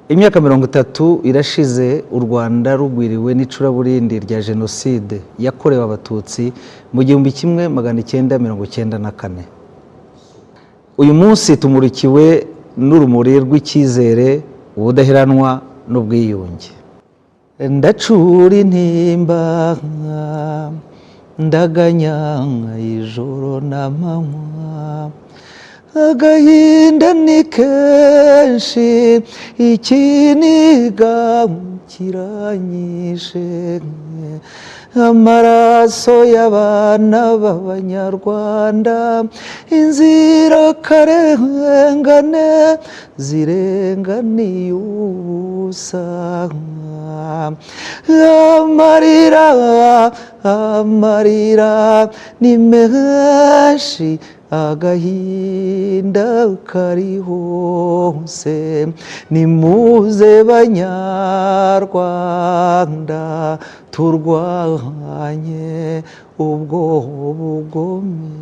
Imyaka 30 irashize u Rwanda rugwiriwe n'icuraburindi rya Jenoside yakorewe abatutsi mu 1994. Uyu munsi tumurikiwe n'urumuri rw'icyizere, ubudaheranwa n'ubwiyunge. Ndacura intimba ndaganya ijoro n'amanywa, agahinda ni kenshi ikiniga kiranyishe, amaraso y'abana b'Abanyarwanda inzirakarengane zirenganiye ubusa. Amarira ni menshi, agahinda kari hose, nimuze Banyarwanda turwanye ubwo bugome.